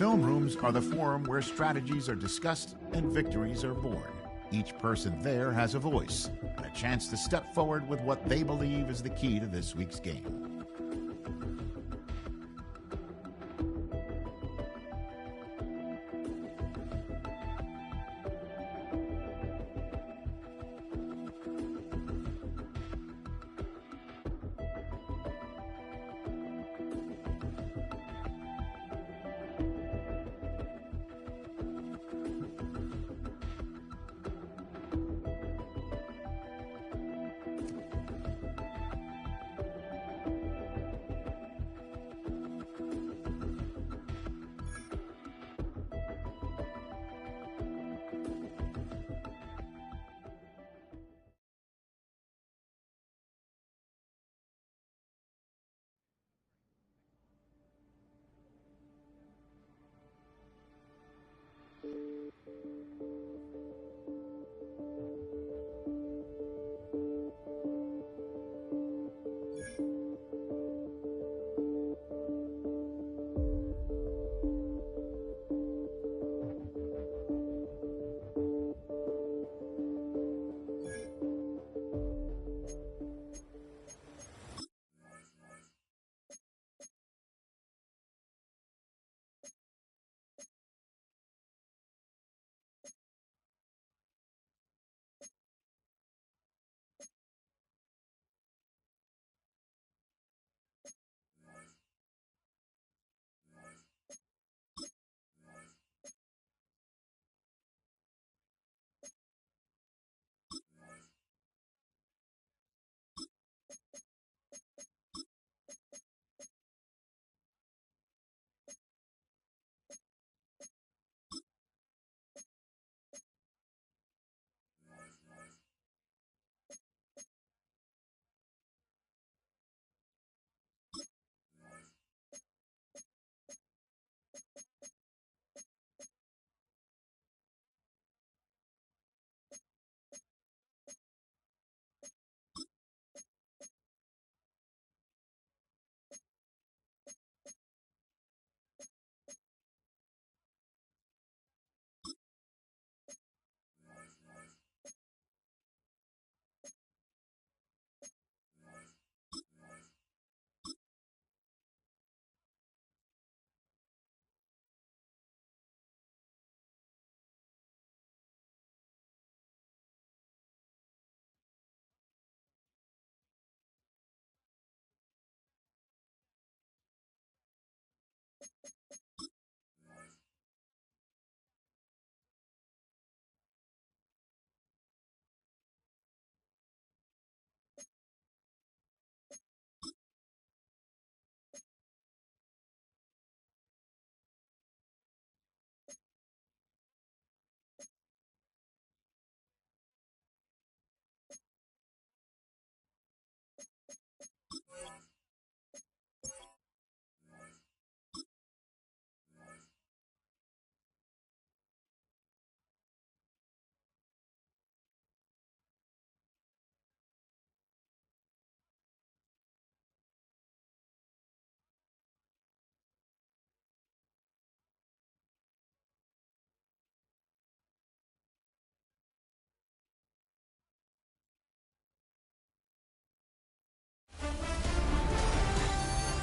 Film rooms are the forum where strategies are discussed and victories are born. Each person there has a voice and a chance to step forward with what they believe is the key to this week's game.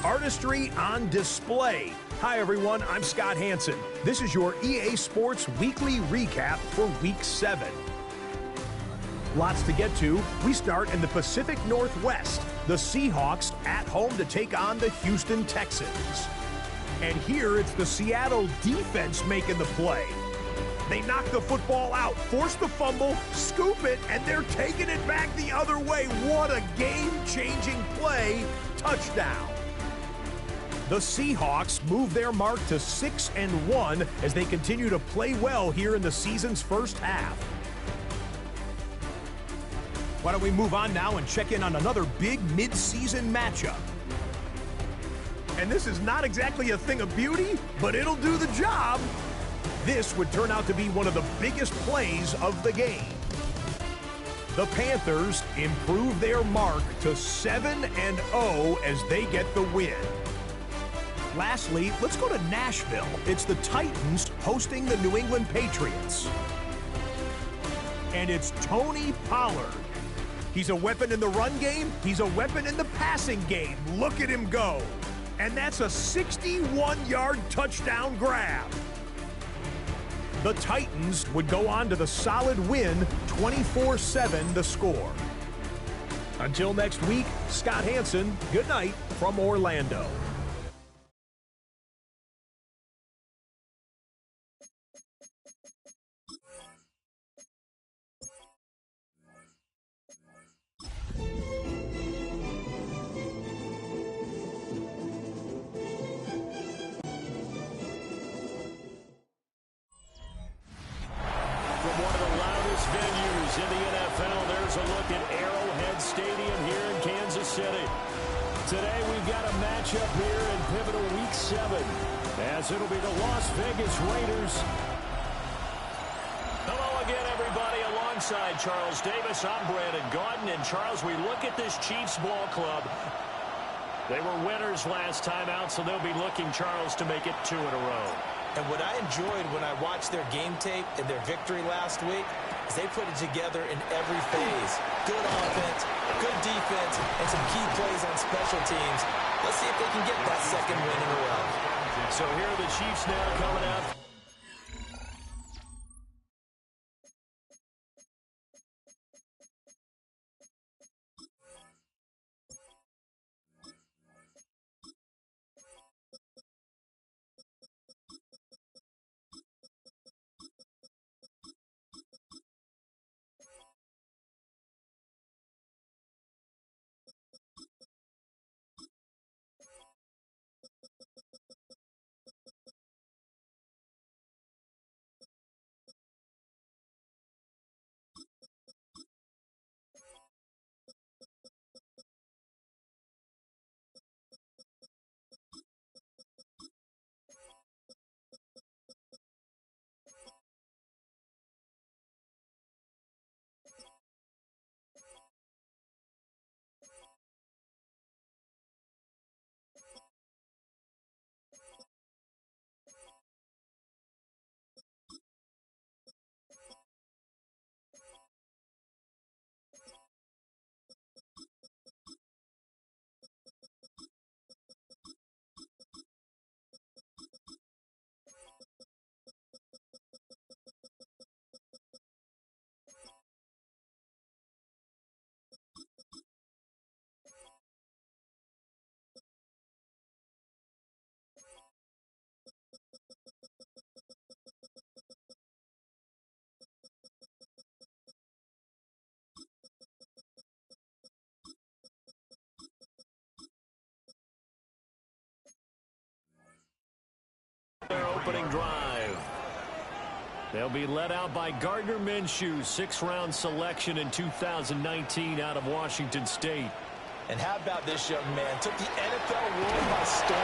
Artistry on display. Hi everyone, I'm Scott Hansen. This is your EA Sports Weekly Recap for Week 7. Lots to get to. We start in the Pacific Northwest. The Seahawks at home to take on the Houston Texans. And here it's the Seattle defense making the play. They knock the football out, force the fumble, scoop it, and they're taking it back the other way. What a game-changing play. Touchdown. The Seahawks move their mark to 6-1 as they continue to play well here in the season's first half. Why don't we move on now and check in on another big mid-season matchup. And this is not exactly a thing of beauty, but it'll do the job. This would turn out to be one of the biggest plays of the game. The Panthers improve their mark to 7-0 as they get the win. Lastly, let's go to Nashville. It's the Titans hosting the New England Patriots. And it's Tony Pollard. He's a weapon in the run game. He's a weapon in the passing game. Look at him go. And that's a 61-yard touchdown grab. The Titans would go on to the solid win, 24-7 the score. Until next week, Scott Hansen, good night from Orlando. In the NFL, there's a look at Arrowhead Stadium here in Kansas City. Today we've got a matchup here in pivotal Week 7, as it'll be the Las Vegas Raiders. Hello again, everybody. Alongside Charles Davis, I'm Brandon Gaudin. And Charles, we look at this Chiefs ball club. They were winners last time out, so they'll be looking, Charles, to make it 2 in a row. And what I enjoyed when I watched their game tape and their victory last week is they put it together in every phase. Good offense, good defense, and some key plays on special teams. Let's see if they can get that second win in a row. So here are the Chiefs now coming out. Their opening drive. They'll be led out by Gardner Minshew, 6th-round selection in 2019 out of Washington State. And how about this young man? Took the NFL world by storm.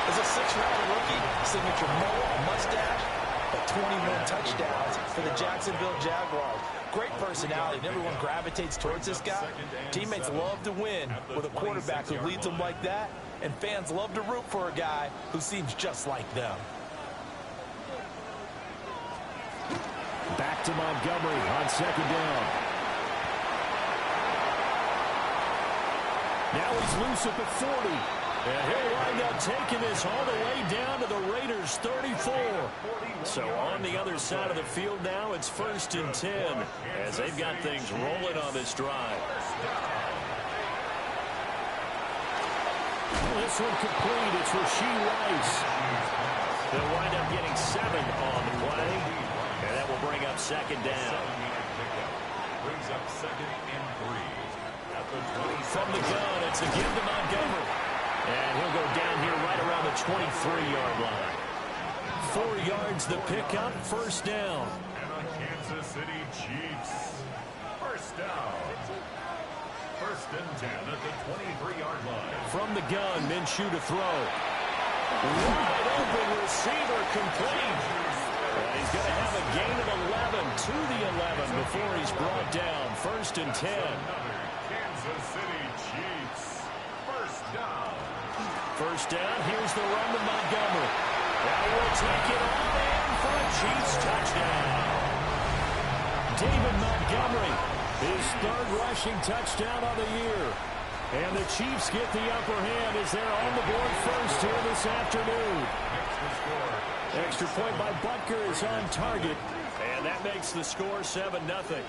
As a 6th-round rookie, signature mullet, mustache, but 21 touchdowns for the Jacksonville Jaguars. Great personality, and everyone gravitates towards this guy. Teammates love to win with a quarterback who leads them like that, and fans love to root for a guy who seems just like them. Back to Montgomery on 2nd down. Now he's loose at the 40. And he'll wind up taking this all the way down to the Raiders' 34. So on the other side of the field now, it's 1st and 10 as they've got things rolling on this drive. This one complete. It's Rashee Rice. They'll wind up getting 7 on the play. And that will bring up 2nd down. Brings up 2nd and 3. From the gun, it's a give to Montgomery. And he'll go down here right around the 23-yard line. 4 yards the pickup, 1st down. And the Kansas City Chiefs. 1st down. 1st and 10 at the 23-yard line. From the gun, Minshew to throw. Wide open receiver complete. And he's going to have a gain of 11 to the 11 before he's brought down. 1st and 10. Another Kansas City Chiefs. 1st down. First down, here's the run to Montgomery. Now we'll take it on in for a Chiefs touchdown. David Montgomery, his third rushing touchdown of the year. And the Chiefs get the upper hand as they're on the board first here this afternoon. Extra point by Butker is on target. And that makes the score 7-0.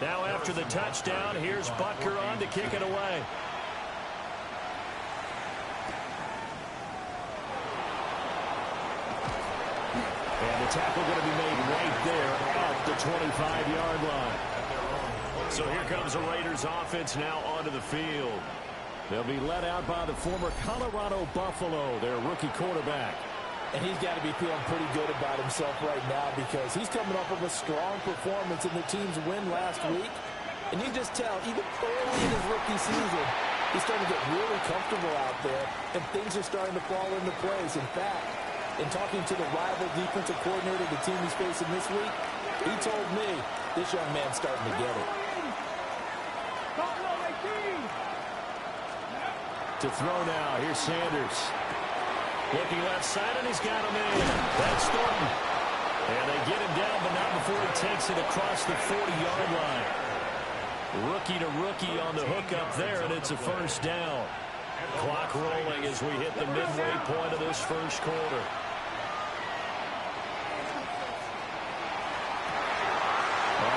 Now after the touchdown, here's Butker on to kick it away. And the tackle going to be made right there at the 25-yard line. So here comes the Raiders offense now onto the field. They'll be led out by the former Colorado Buffalo, their rookie quarterback. And he's got to be feeling pretty good about himself right now because he's coming off of a strong performance in the team's win last week. And you just tell, even early in his rookie season, he's starting to get really comfortable out there, and things are starting to fall into place. In fact, in talking to the rival defensive coordinator of the team he's facing this week, he told me this young man's starting to get it. To throw now, here's Sanders. Looking left side, and he's got him in. That's Thornton. And they get him down, but not before he takes it across the 40-yard line. Rookie to rookie on the hook up there, and it's a first down. Clock rolling as we hit the midway point of this first quarter.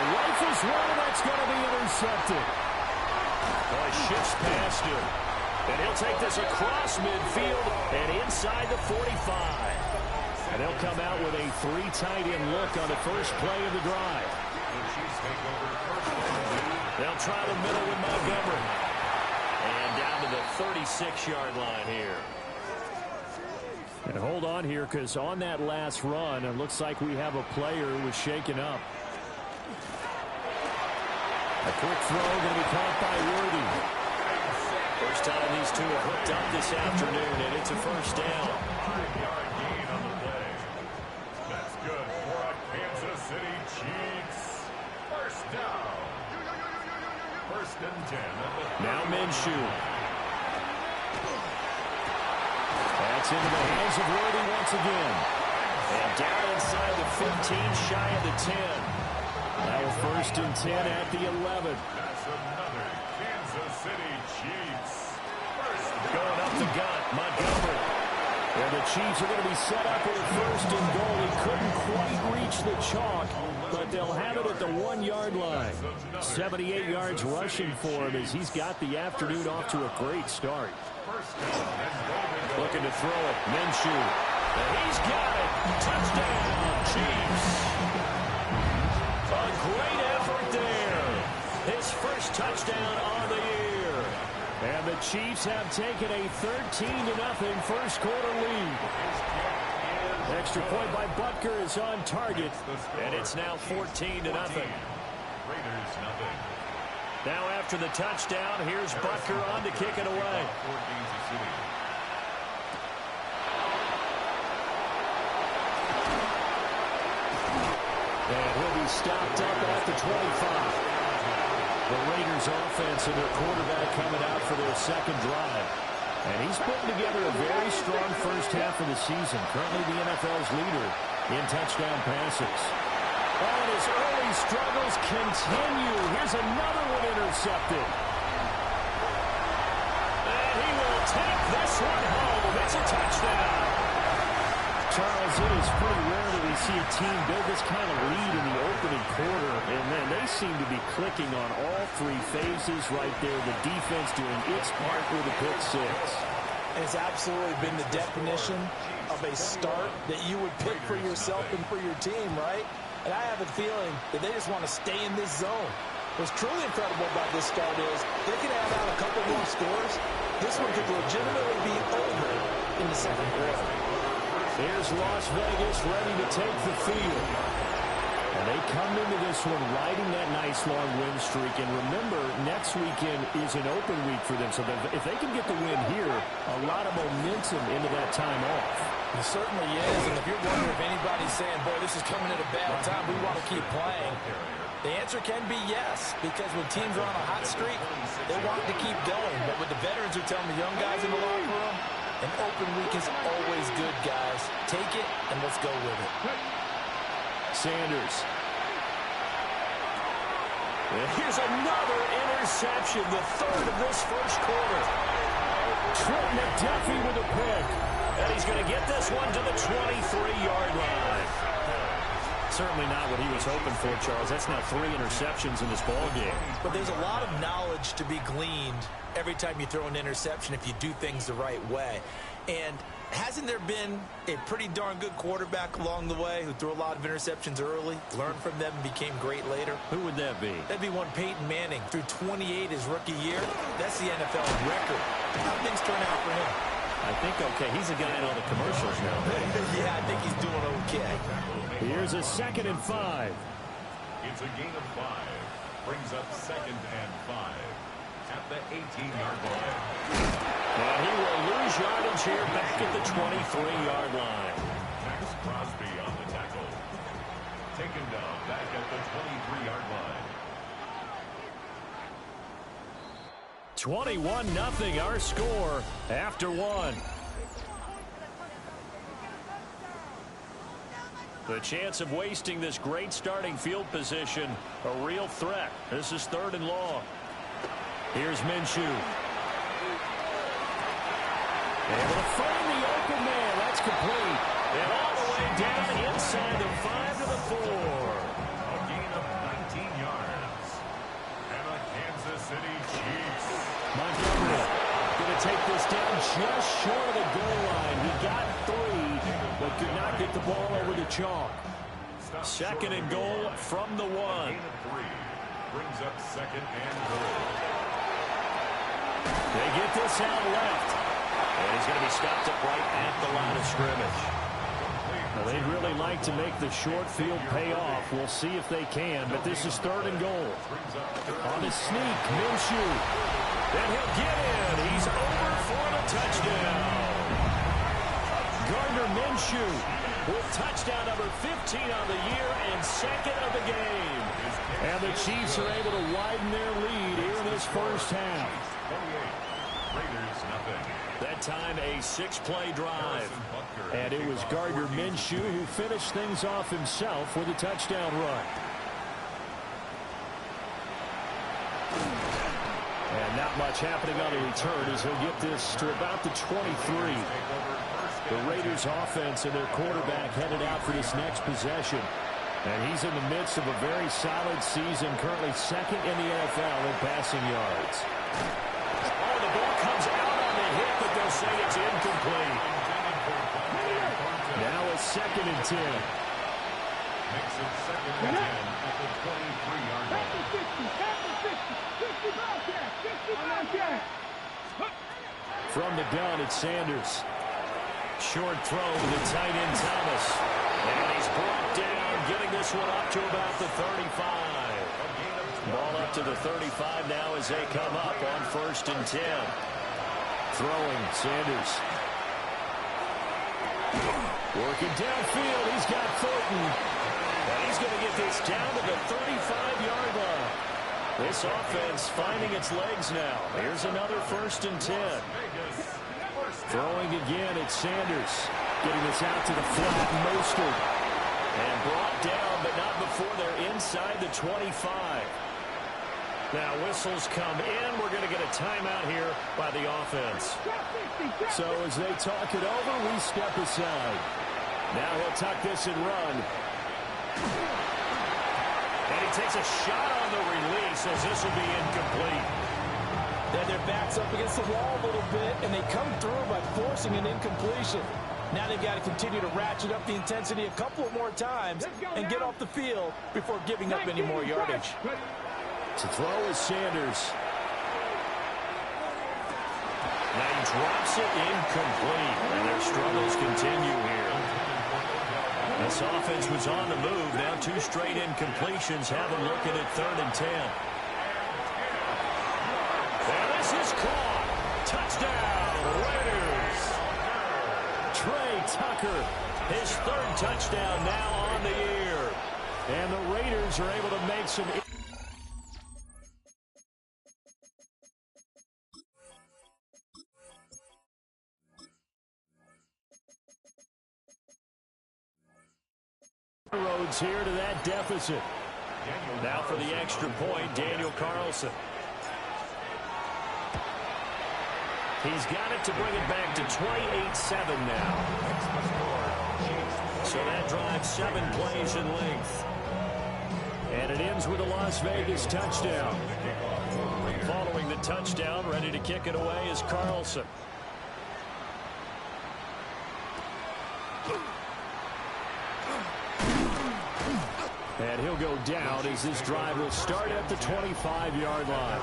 Rifles one, and that's going to be intercepted. Boy, shifts past him. And he'll take this across midfield and inside the 45. And they'll come out with a 3 tight end look on the first play of the drive. They'll try the middle with Montgomery. And down to the 36-yard line here. And hold on here, because on that last run, it looks like we have a player who was shaken up. A quick throw going to be caught by Worthy. First time these two have hooked up this afternoon, and it's a first down. 5-yard gain on the play. That's good for a Kansas City Chiefs. First down. First and 10. Now Minshew. That's into the hands of Worthy once again. And down inside the 15, shy of the 10. Now first and 10 at the 11. That's another Kansas City Chiefs. Going up the gut, Montgomery. And the Chiefs are going to be set up with a first and goal. He couldn't quite reach the chalk, but they'll have it at the 1-yard line. 78 yards rushing for him as he's got the afternoon off to a great start. Looking to throw it, Minshew. And he's got it. Touchdown, Chiefs. A great effort there. His first touchdown on the year. And the Chiefs have taken a 13-0 first quarter lead. Extra point by Butker is on target. And it's now 14-0. Now after the touchdown, here's Butker on to kick it away. And he'll be stopped up at the 25. The Raiders offense and their quarterback coming out for their second drive. And he's putting together a very strong first half of the season. Currently the NFL's leader in touchdown passes. Oh, and his early struggles continue. Here's another one intercepted. And he will take this one home. It's a touchdown. Charles, it is pretty rare that we see a team build this kind of lead in the opening quarter, and then they seem to be clicking on all 3 phases right there. The defense doing its part with a pick 6. It's absolutely been the definition of a start that you would pick for yourself and for your team, right? And I have a feeling that they just want to stay in this zone. What's truly incredible about this start is they can add out a couple more scores. This one could legitimately be over in the second quarter. Here's Las Vegas ready to take the field. And they come into this one riding that nice long win streak. And remember, next weekend is an open week for them. So if they can get the win here, a lot of momentum into that time off. It certainly is. And if you're wondering if anybody's saying, boy, this is coming at a bad time, we want to keep playing. The answer can be yes, because when teams are on a hot streak, they want to keep going. But what the veterans are telling the young guys in the locker room, an open week is always good, guys. Take it, and let's go with it. Sanders. And here's another interception, the third of this first quarter. Trent McDuffie with a pick. And he's going to get this one to the 23-yard line. Certainly not what he was hoping for, Charles. That's now 3 interceptions in this ball game. But there's a lot of knowledge to be gleaned every time you throw an interception if you do things the right way. And hasn't there been a pretty darn good quarterback along the way who threw a lot of interceptions early, learned from them, and became great later? Who would that be? That'd be one Peyton Manning. Threw 28 his rookie year. That's the NFL record. How things turn out for him? I think okay. He's a guy in all the commercials now. Yeah, I think he's doing okay. Here's a 2nd and 5. It's a gain of 5. Brings up 2nd and 5 at the 18-yard line. And he will lose yardage here back at the 23-yard line. Max Crosby on the tackle. Taken down back at the 23-yard line. 21-0 our score after 1. The chance of wasting this great starting field position, a real threat. This is 3rd and long. Here's Minshew. Able to find the open man. That's complete. And all the way down inside the 5 to the 4. A gain of 19 yards. And the Kansas City Chiefs. Montgomery going to take this down just short of the goal line. He got 3, but could not get the ball over the chalk. 2nd and goal from the 1. Gain of 3. Brings up 2nd and goal. They get this out left. And he's going to be stopped up right at the line of scrimmage. Well, they'd really like to make the short field pay off. We'll see if they can, but this is 3rd and goal. On his sneak, Minshew. And he'll get in. He's over for the touchdown. Gardner Minshew with touchdown number 15 on the year and 2nd of the game. And the Chiefs are able to widen their lead here in this first half. Raiders nothing. That time a 6-play drive. And it was Gardner Minshew who finished things off himself with a touchdown run. And not much happening on the return as he'll get this to about the 23. The Raiders offense and their quarterback headed out for this next possession. And he's in the midst of a very solid season, currently 2nd in the NFL in passing yards. Oh, the ball comes out on the hit, but they'll say it's incomplete. Now a 2nd and 10. Makes it 2nd and 10 at the 23-yard line. From the gun, it's Sanders. Short throw to the tight end Thomas. And he's brought down, getting this one up to about the 35. Ball up to the 35 now as they come up on 1st and 10. Throwing, Sanders. Working downfield, he's got Thornton. And he's going to get this down to the 35-yard line. This offense finding its legs now. Here's another 1st and 10. Throwing again, it's Sanders. Getting this out to the flat, Mostert. And brought down, but not before they're inside the 25. Now whistles come in. We're going to get a timeout here by the offense. So as they talk it over, we step aside. Now he'll tuck this and run. And he takes a shot on the release as this will be incomplete. Then their back's up against the wall a little bit, and they come through by forcing an incompletion. Now they've got to continue to ratchet up the intensity a couple more times and get off the field before giving up any more yardage. To throw is Sanders. Now he drops it incomplete, and their struggles continue here. This offense was on the move. Now 2 straight incompletions have them looking at 3rd and 10. And this is caught. Touchdown, Raiders. Trey Tucker, his 3rd touchdown now on the year. And the Raiders are able to make some... roads here to that deficit. Now for the extra point, Daniel Carlson. He's got it to bring it back to 28-7 now. So that drives 7 plays in length. And it ends with a Las Vegas touchdown. Following the touchdown, ready to kick it away is Carlson. And he'll go down as this drive will start at the 25-yard line.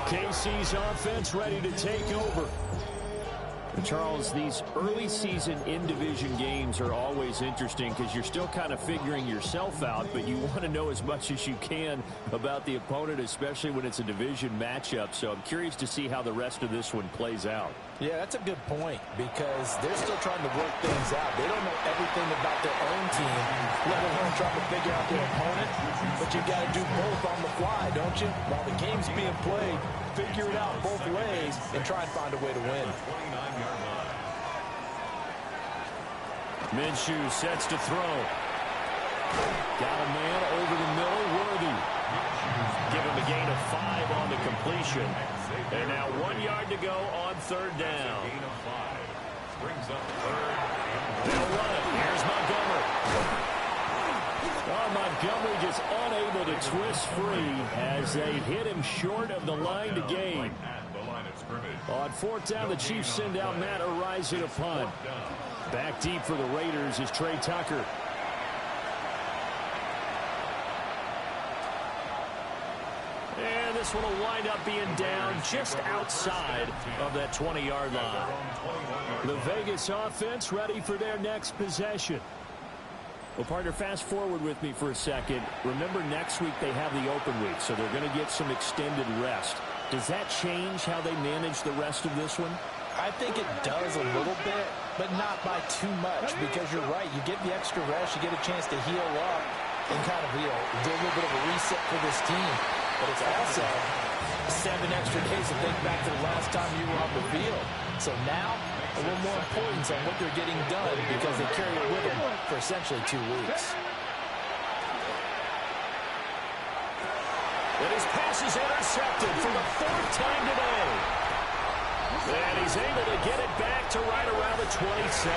KC's offense ready to take over. Charles, these early season in-division games are always interesting because you're still kind of figuring yourself out, but you want to know as much as you can about the opponent, especially when it's a division matchup. So I'm curious to see how the rest of this one plays out. Yeah, that's a good point because they're still trying to work things out. They don't know everything about their own team, let alone trying to figure out their opponent. But you got to do both on the fly, don't you? While the game's being played, figure it out both ways and try and find a way to win. Minshew sets to throw. Got a man over the middle, Worthy. Give him a gain of 5 on the completion. And now 1 yard to go on third down. They'll run it. Here's Montgomery. Oh, Montgomery just unable to twist free as they hit him short of the line to gain. On fourth down, the Chiefs send out Matt Araiza to punt. Back deep for the Raiders is Trey Tucker. And this one will wind up being down just outside of that 20-yard line. The Vegas offense ready for their next possession. Well, partner, fast forward with me for a second. Remember, next week they have the open week, so they're going to get some extended rest. Does that change how they manage the rest of this one? I think it does a little bit, but not by too much, because you're right. You get the extra rest, you get a chance to heal up and kind of, do a little bit of a reset for this team. But it's also 7 extra days to think back to the last time you were on the field. So now, a little more importance on what they're getting done because they carry it with them for essentially 2 weeks. And his pass is intercepted for the 4th time today. And he's able to get it back to right around the 27.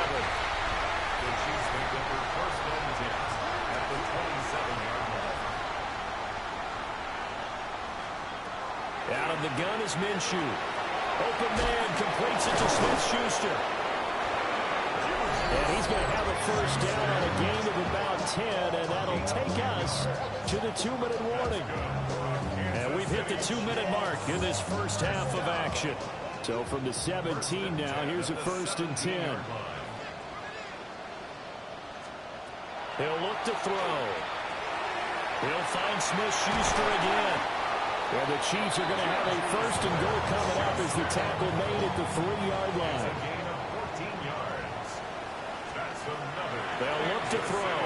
Out of the gun is Minshew. Open man completes it to Smith-Schuster. And he's going to have a first down on a gain of about 10, and that'll take us to the 2-minute warning. And we've hit the 2-minute mark in this first half of action. So from the 17 now, here's a 1st and 10. He'll look to throw. He'll find Smith-Schuster again. And the Chiefs are going to have a 1st and goal coming up as the tackle made at the 3-yard line. They'll look to throw.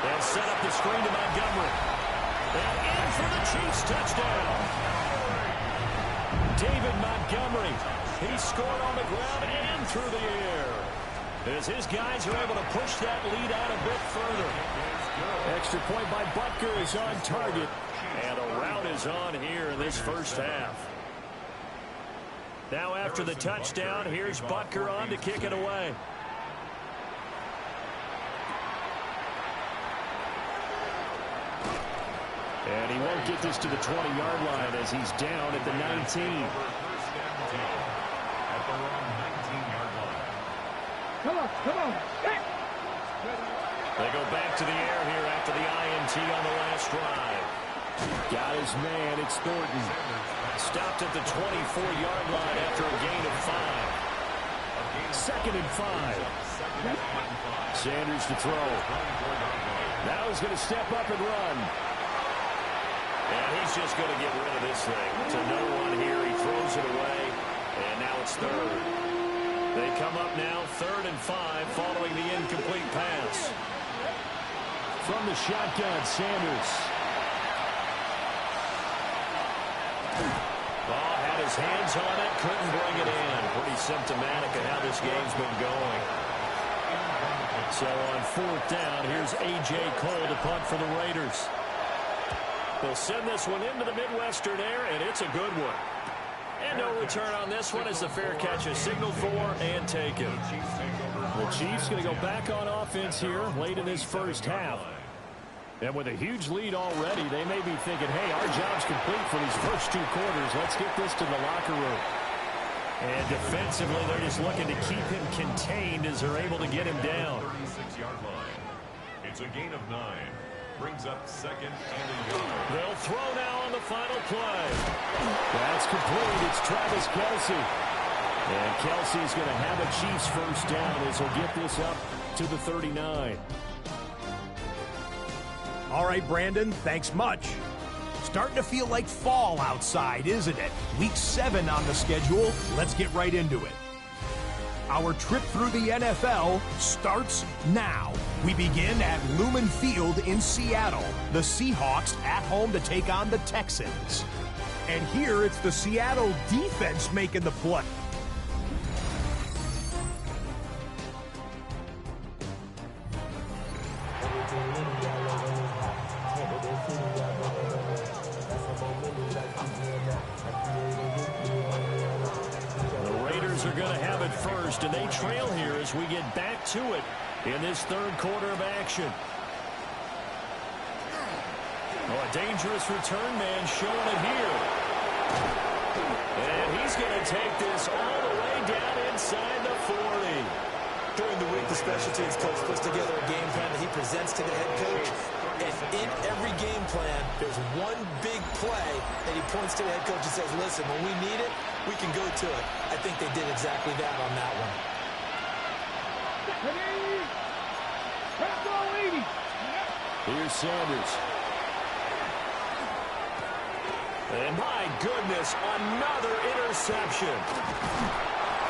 They'll set up the screen to Montgomery. And in for the Chiefs touchdown. David Montgomery. He scored on the ground and through the air, as his guys are able to push that lead out a bit further. Extra point by Butker is on target. And a rout is on here in this first half. Now after the touchdown, here's Butker on to kick it away. And he won't get this to the 20-yard line as he's down at the 19. Come on. They go back to the air here after the INT on the last drive. Got his man, it's Thornton. Stopped at the 24-yard line after a gain of 5. 2nd and 5. Sanders to throw. Now he's going to step up and run. And he's just going to get rid of this thing. To no one here, he throws it away. And now it's 3rd. They come up now 3rd and 5 following the incomplete pass. from the shotgun, Sanders. Ball had his hands on it, couldn't bring it in. Pretty symptomatic of how this game's been going. So on 4th down, here's A.J. Cole to punt for the Raiders. They'll send this one into the Midwestern air, and it's a good one. And no return on this one as the fair catch is signaled for and taken. The Chiefs going to go back on offense here late in this first half. And with a huge lead already, they may be thinking, hey, our job's complete for these first 2 quarters. Let's get this to the locker room. And defensively, they're just looking to keep him contained as they're able to get him down. 36-yard line. It's a gain of 9. Brings up 2nd and a yard. They'll throw now on the final play. That's complete. It's Travis Kelce. And Kelce's going to have a Chiefs first down as he'll get this up to the 39. All right, Brandon, thanks much. Starting to feel like fall outside, isn't it? Week 7 on the schedule. Let's get right into it. Our trip through the NFL starts now. We begin at Lumen Field in Seattle. The Seahawks at home to take on the Texans. And here it's the Seattle defense making the play. Are going to have it first, and they trail here as we get back to it in this 3rd quarter of action. Oh, a dangerous return man showing it here. And he's going to take this all the way down inside the 40. During the week, the special teams coach puts together a game plan that he presents to the head coach. And in every game plan, there's one big play that he points to the head coach and says, listen, when we need it, we can go to it. I think they did exactly that on that one. Here's Sanders. And my goodness, another interception.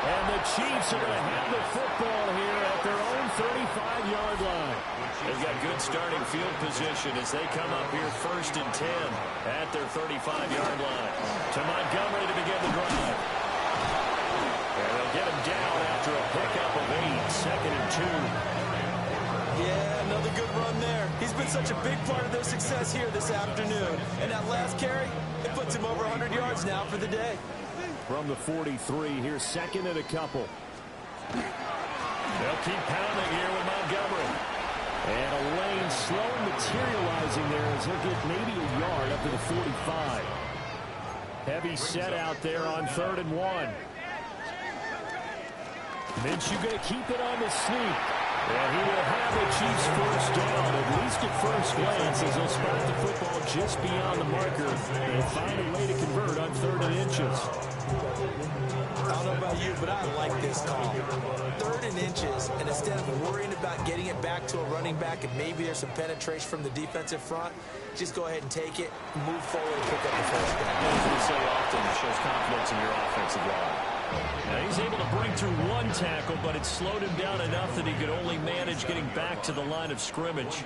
And the Chiefs are going to have the football here at their own 35-yard line. They've got good starting field position as they come up here 1st and 10 at their 35-yard line. To Montgomery to begin the drive. And they'll get him down after a pickup of 8, 2nd and 2. Yeah, another good run there. He's been such a big part of their success here this afternoon. And that last carry, it puts him over 100 yards now for the day. From the 43, here's 2nd and a couple. They'll keep pounding here with Montgomery. And a lane slowly materializing there as he'll get maybe a yard up to the 45. Heavy set out there on 3rd and 1. Minshew going to keep it on the sneak. And he will have the Chiefs first down, at least at first glance, as they'll spot the football just beyond the marker and find a way to convert on 3rd and inches. I don't know about you, but I like this call. 3rd and inches, and instead of worrying about getting it back to a running back and maybe there's some penetration from the defensive front, just go ahead and take it, move forward, and pick up the first down. As we say often, it shows confidence in your offensive line. Now he's able to break through 1 tackle, but it slowed him down enough that he could only manage getting back to the line of scrimmage.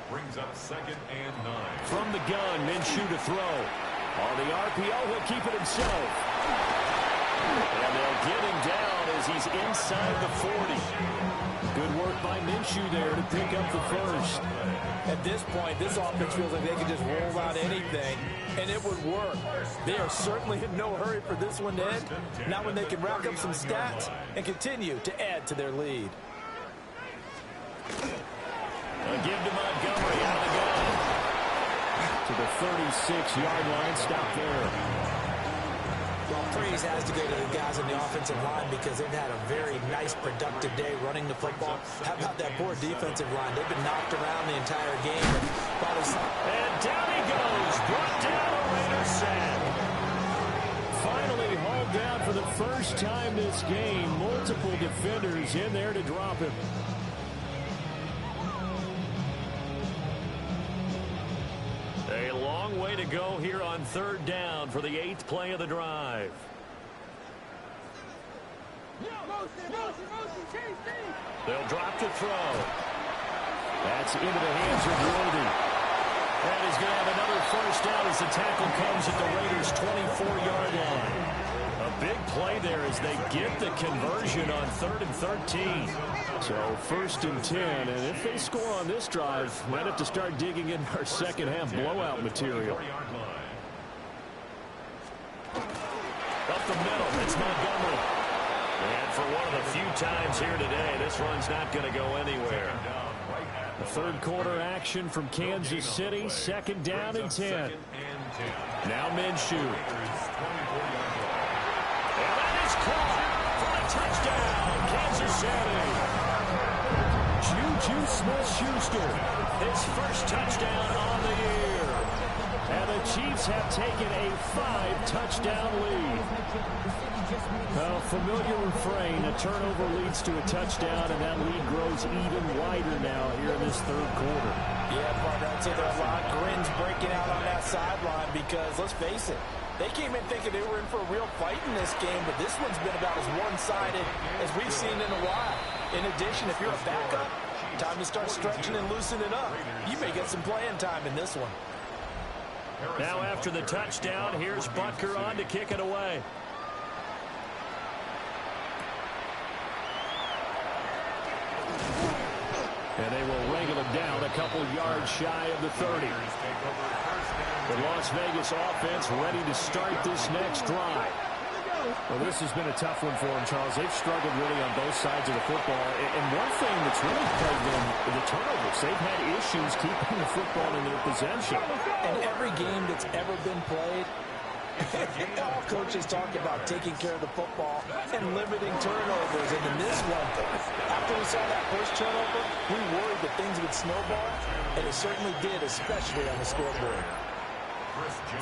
Brings up 2nd and 9. From the gun, Minshew to throw. On the RPO, he'll keep it himself. And they'll get him down as he's inside the 40. Good work by Minshew there to pick up the first. At this point, this offense feels like they can just roll out anything, and it would work. They are certainly in no hurry for this one to end. Not when they can rack up some stats and continue to add to their lead. They'll give to Montgomery out of the gun. To the 36-yard line, stop there. Well, praise has to go to the guys on the offensive line because they've had a very nice, productive day running the football. How about that poor defensive line? They've been knocked around the entire game. And down he goes. Brought down a Raider sack. Finally hauled down for the first time this game. Multiple defenders in there to drop him. A long way to go here on 3rd down for the 8th play of the drive. They'll drop to throw. That's into the hands of Worthy. And he's going to have another first down as the tackle comes at the Raiders' 24-yard line. A big play there as they get the conversion on 3rd and 13. So 1st and 10, and if they score on this drive, might have to start digging in our second half blowout material. Up the middle, it's Montgomery. And for one of the few times here today, this run's not going to go anywhere. The 3rd quarter action from Kansas City, 2nd down and 10. Now Minshew. And that is caught for a touchdown, Kansas City. Juju Smith-Schuster, his first touchdown on the year. And the Chiefs have taken a 5-touchdown lead. A familiar refrain, a turnover leads to a touchdown, and that lead grows even wider now here in this 3rd quarter. Yeah, partner, I'd say there are a lot of grins breaking out on that sideline because, let's face it, they came in thinking they were in for a real fight in this game, but this one's been about as one-sided as we've seen in a while. In addition, if you're a backup, time to start stretching and loosening up. You may get some playing time in this one. Now after the touchdown, here's Butker on to kick it away. And they will wrangle him down a couple yards shy of the 30. The Las Vegas offense ready to start this next drive. Well, this has been a tough one for them, Charles. They've struggled really on both sides of the football. And one thing that's really plagued them is the turnovers. They've had issues keeping the football in their possession. And every game that's ever been played, all coaches talk about taking care of the football and limiting turnovers. And in this one, after we saw that first turnover, we worried that things would snowball, and it certainly did, especially on the scoreboard.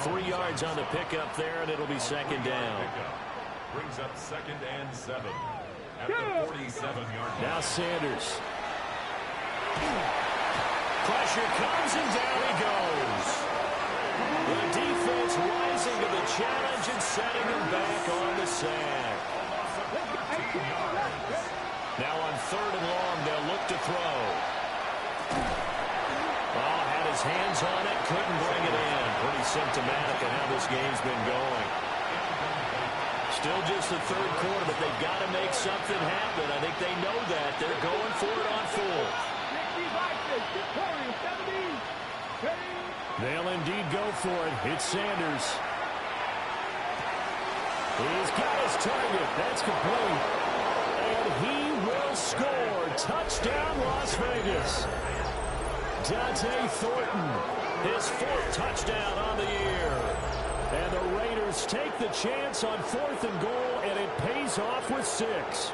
3 yards on the pickup there, and it'll be 2nd down. Brings up 2nd and 7 at the 47-yard line. Now Sanders. Pressure comes, and down he goes. The defense rising to the challenge and setting him back on the sack. Now on 3rd and long, they'll look to throw. Oh, had his hands on it, couldn't bring it in. Pretty symptomatic of how this game's been going. Still just the 3rd quarter, but they've got to make something happen. I think they know that. They're going for it on 4th. They'll indeed go for it. It's Sanders. He's got his target. That's complete. And he will score. Touchdown, Las Vegas. Dante Thornton, his 4th touchdown on the year. And the Raiders take the chance on 4th and goal, and it pays off with 6.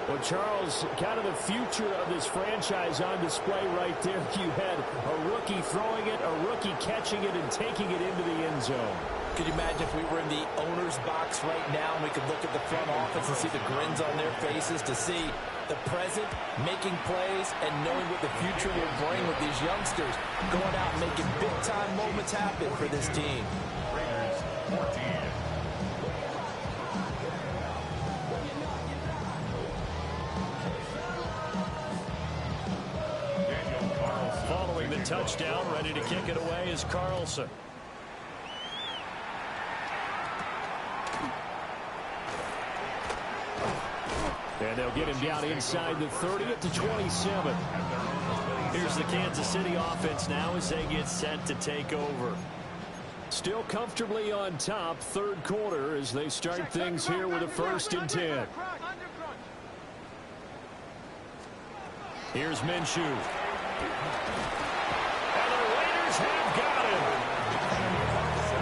Well, Charles, kind of the future of this franchise on display right there. You had a rookie throwing it, a rookie catching it, and taking it into the end zone. Could you imagine if we were in the owner's box right now and we could look at the front office and see the grins on their faces, to see the present making plays and knowing what the future will bring with these youngsters going out and making big-time moments happen for this team. Raiders 14. Following the touchdown, ready to kick it away is Carlson. And they'll get him down inside the 30 at the 27. Here's the Kansas City offense now as they get set to take over. Still comfortably on top, 3rd quarter as they start things here with a 1st and 10. Here's Minshew. And the Raiders have got him.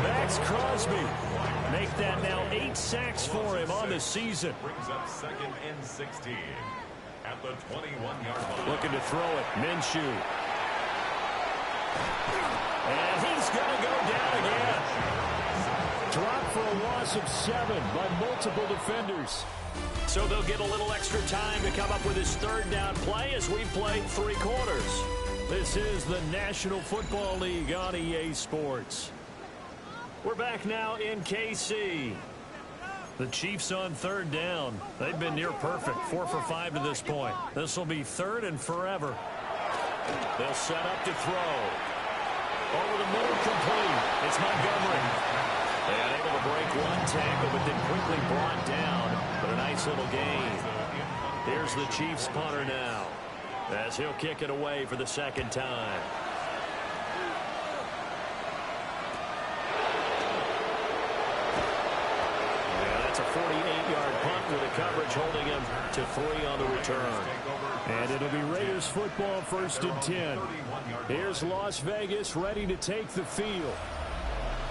Max Crosby. Make that now 8 sacks for him on the season. Brings up 2nd and 16 at the 21-yard line. Looking to throw it. Minshew. And he's going to go down again. Dropped for a loss of 7 by multiple defenders. So they'll get a little extra time to come up with his 3rd down play as we've played 3 quarters. This is the National Football League on EA Sports. We're back now in KC. The Chiefs on third down. They've been near perfect, 4 for 5 to this point. This will be third and forever. They'll set up to throw. Over the middle, complete. It's Montgomery. And able to break one tackle, but then quickly brought down. But a nice little gain. Here's the Chiefs punter now, as he'll kick it away for the second time. Yeah, that's a 48-yard punt with a coverage holding him to 3 on the return. And it'll be Raiders football, 1st and 10. Here's Las Vegas ready to take the field.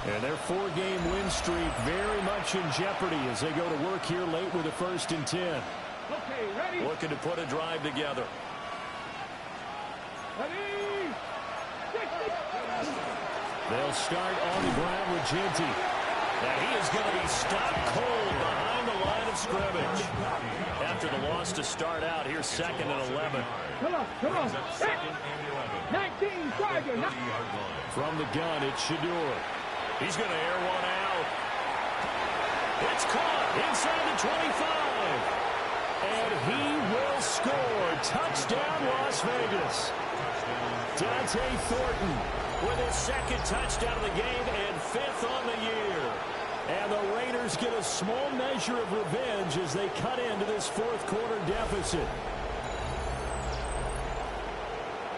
And their 4-game win streak very much in jeopardy as they go to work here late with a 1st and 10. Okay, ready? Looking to put a drive together. Ready? They'll start on the ground with Genty. And he is going to be stopped cold behind the line of scrimmage. After the loss to start out, here's 2nd and 11. Come on, come on. 19, Shauder. From the gun, it's Shauder. He's going to air one out. It's caught inside the 25. And he will score. Touchdown, Las Vegas. Dante Thornton with his 2nd touchdown of the game and 5th on the year. And the Raiders get a small measure of revenge as they cut into this 4th quarter deficit.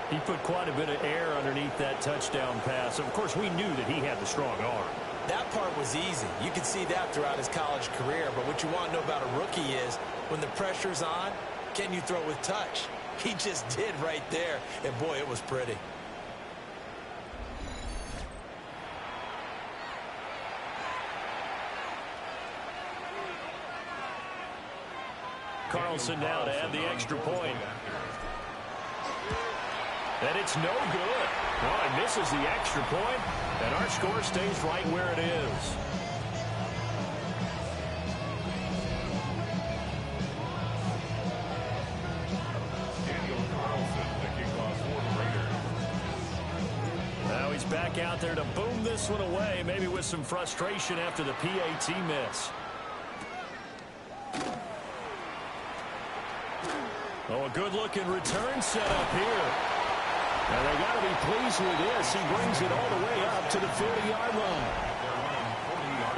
He put quite a bit of air underneath that touchdown pass. Of course, we knew that he had the strong arm. That part was easy. You could see that throughout his college career. But what you want to know about a rookie is when the pressure's on, can you throw with touch? He just did right there. And, boy, it was pretty. Carlson now to add the extra point. And it's no good. Oh, he misses the extra point, and our score stays right where it is. Now he's back out there to boom this one away, maybe with some frustration after the PAT miss. Oh, a good-looking return set up here. And they got to be pleased with this. He brings it all the way up to the 40-yard line.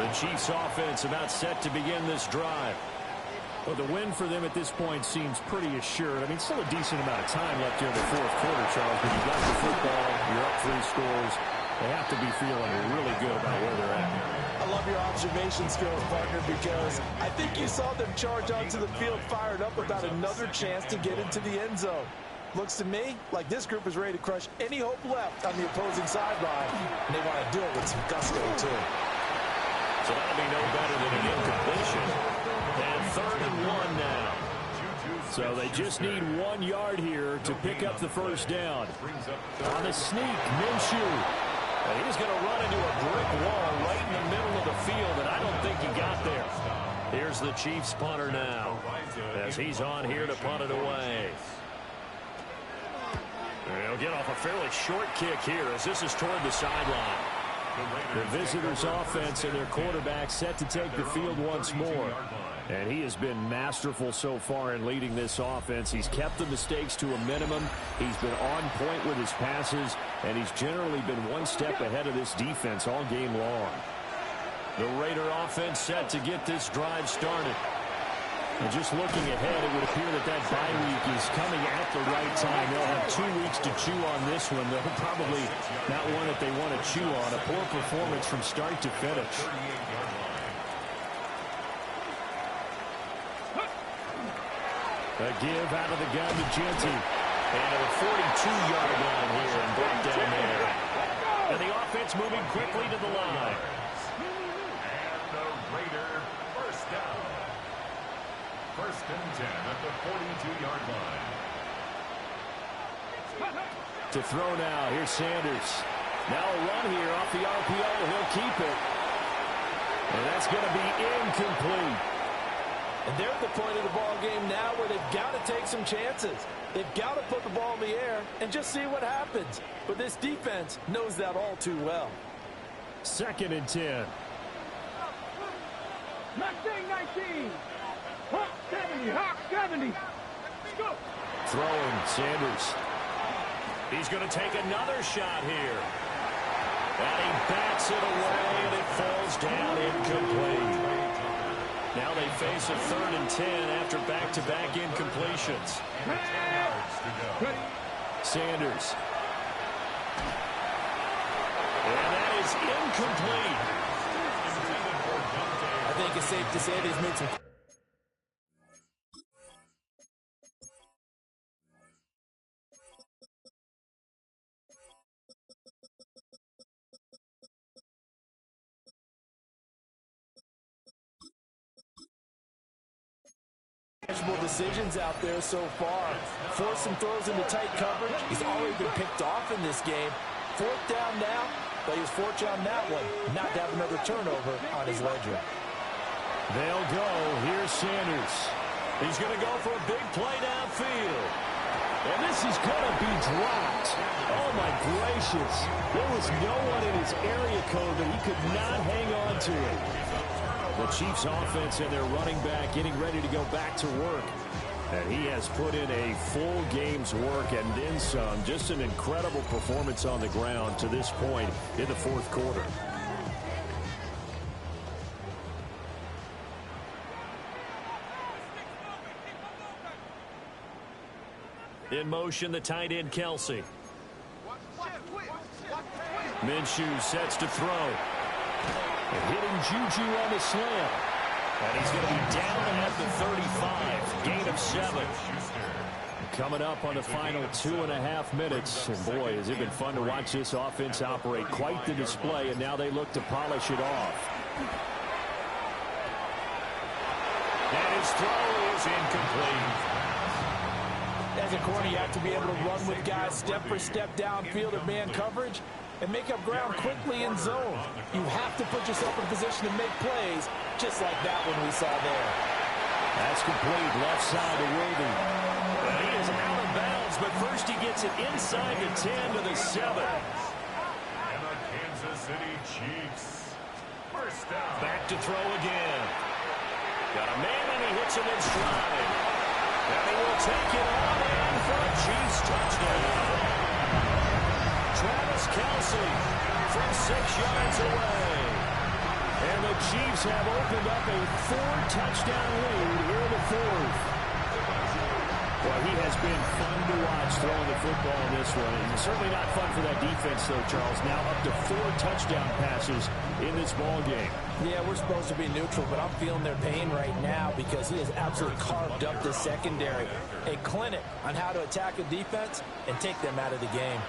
The Chiefs offense about set to begin this drive. Well, the win for them at this point seems pretty assured. I mean, still a decent amount of time left here in the 4th quarter, Charles. But you got the football, you're up 3 scores. They have to be feeling really good about where they're at. I love your observation skills, partner, because I think you saw them charge onto the field fired up about another chance to get into the end zone. Looks to me like this group is ready to crush any hope left on the opposing sideline. And they want to do it with some gusto, too. So that'll be no better than an incompletion. And 3rd and 1 now. So they just need 1 yard here to pick up the 1st down. On the sneak, Minshew. And he's going to run into a brick wall right in the middle of the field, and I don't think he got there. Here's the Chiefs punter now, as he's on here to punt it away. He'll get off a fairly short kick here as this is toward the sideline. The visitors' offense and their quarterback set to take the field once more. And he has been masterful so far in leading this offense. He's kept the mistakes to a minimum. He's been on point with his passes, and he's generally been one step ahead of this defense all game long. The Raider offense set to get this drive started. And just looking ahead, it would appear that that bye week is coming at the right time. They'll have 2 weeks to chew on this one. They'll probably not one that they want to chew on. A poor performance from start to finish. A give out of the gun to Genty. And a 42-yard line here and brought down there. And the offense moving quickly to the line. And the Raider first down. 1st and 10 at the 42-yard line. To throw now, here's Sanders. Now a run here off the RPO. He'll keep it. And that's going to be incomplete. And they're at the point of the ball game now where they've got to take some chances. They've got to put the ball in the air and just see what happens. But this defense knows that all too well. 2nd and 10. 19. Hawk 70. Hawk 70. Go. Throwing, Sanders. He's going to take another shot here. And he bats it away, and it falls down incomplete. Now they face a 3rd and 10 after back-to-back incompletions. Sanders. And that is incomplete. I think it's safe to say they've made some... decisions out there so far. Force some throws into tight coverage. He's already been picked off in this game. 4th down now, but he was fortunate on that one not to have another turnover on his ledger. They'll go. Here's Sanders. He's going to go for a big play downfield. And this is going to be dropped. Oh, my gracious. There was no one in his area code that he could not hang on to it. The Chiefs offense and their running back getting ready to go back to work. And he has put in a full game's work and then some. Just an incredible performance on the ground to this point in the 4th quarter. In motion, the tight end, Kelsey. Minshew sets to throw. Hitting Juju on the slam. And he's going to be down at the 35. Gain of 7. Coming up on the final 2.5 minutes. And boy, has it been fun to watch this offense operate. Quite the display, and now they look to polish it off. And his throw is incomplete. As a corner, you have to be able to run with guys step for step downfield of man coverage and make up ground quickly in zone. You have to put yourself in a position to make plays, just like that one we saw there. That's complete. Left side to Worthy. He is out of bounds, but first he gets it inside the 10 to the 7. And the Kansas City Chiefs. First down. Back to throw again. Got a man, and he hits him in stride. And he will take it on in for a Chiefs touchdown. Travis Kelce from 6 yards away. And the Chiefs have opened up a 4-touchdown lead here in the 4th. Well, he has been fun to watch throwing the football in this one. And certainly not fun for that defense, though, Charles. Now up to 4 touchdown passes in this ball game. Yeah, we're supposed to be neutral, but I'm feeling their pain right now because he has absolutely carved up the secondary. A clinic on how to attack a defense and take them out of the game.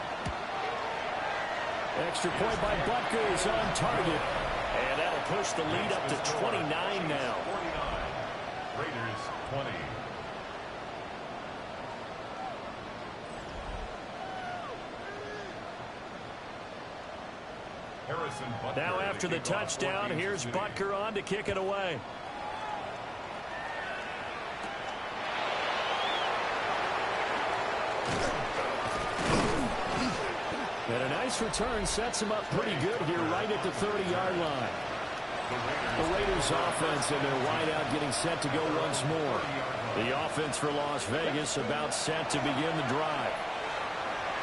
Extra point by Butker is on target. And that'll push the lead up to 29 now. 49. Raiders 20. Now after the touchdown, here's Butker on to kick it away. And a nice return sets him up pretty good here right at the 30-yard line. The Raiders offense and their wideout getting set to go once more. The offense for Las Vegas about set to begin the drive.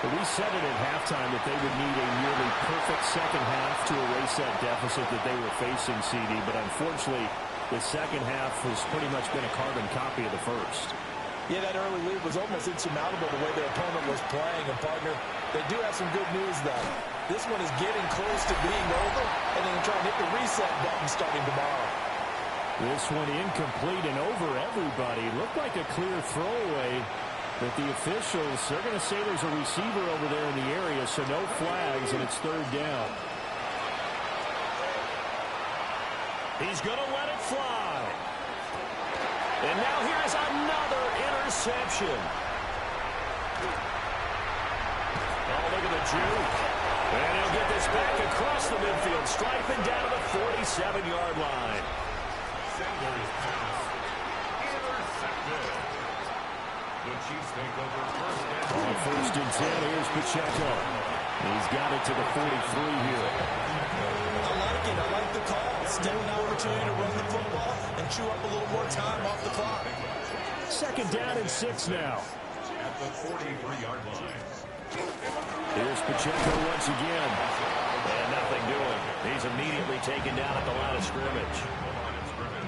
But we said it at halftime that they would need a nearly perfect second half to erase that deficit that they were facing, CD. But unfortunately, the second half has pretty much been a carbon copy of the first. Yeah, that early lead was almost insurmountable the way their opponent was playing. And, partner, they do have some good news, though. This one is getting close to being over, and then try and hit the reset button starting tomorrow. This one incomplete and over everybody. Looked like a clear throwaway. But the officials, they're going to say there's a receiver over there in the area, so no flags, and it's 3rd down. He's going to let it fly. And now here's another interception. Oh, look at the juke. And he'll get this back across the midfield, striping down to the 47-yard line. Sanders pass intercepted. The Chiefs take over On first and 10, here's Pacheco. He's got it to the 43 here. I like it. I like the call. Still an opportunity to run the football and chew up a little more time off the clock. Second down and 6 now. at the 43-yard line. Here's Pacheco once again. And nothing doing. He's immediately taken down at the line of scrimmage.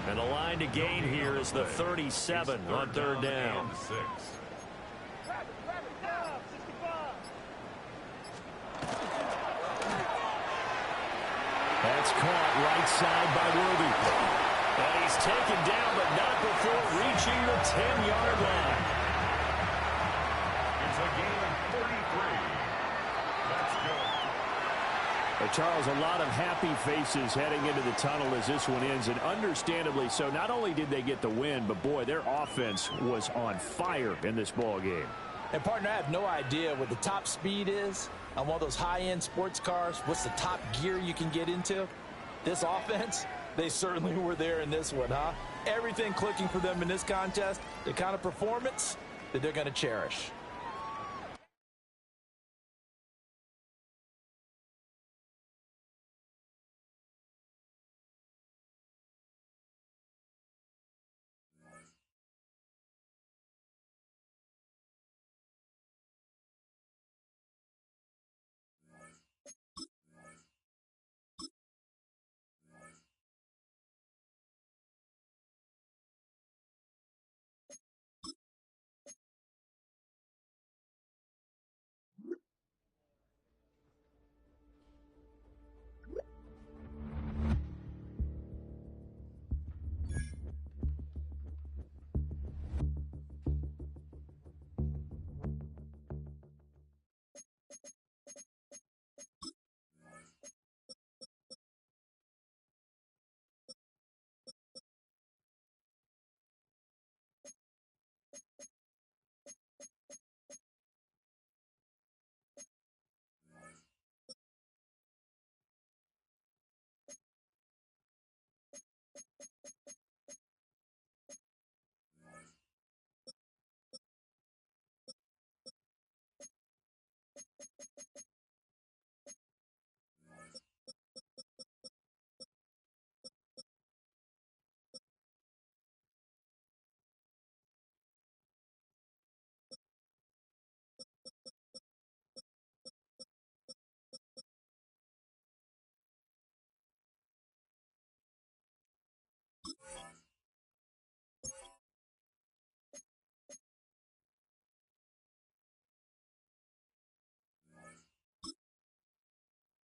And the line to gain here is the 37 on third down. That's caught right side by Worthy. And he's taken down, but not before reaching the 10-yard line. It's a gain of 33. That's good. Charles, a lot of happy faces heading into the tunnel as this one ends, and understandably so. Not only did they get the win, but boy, their offense was on fire in this ball game. And partner, I have no idea what the top speed is on one of those high-end sports cars. What's the top gear you can get into? This offense, they certainly were there in this one, huh? Everything clicking for them in this contest, the kind of performance that they're going to cherish.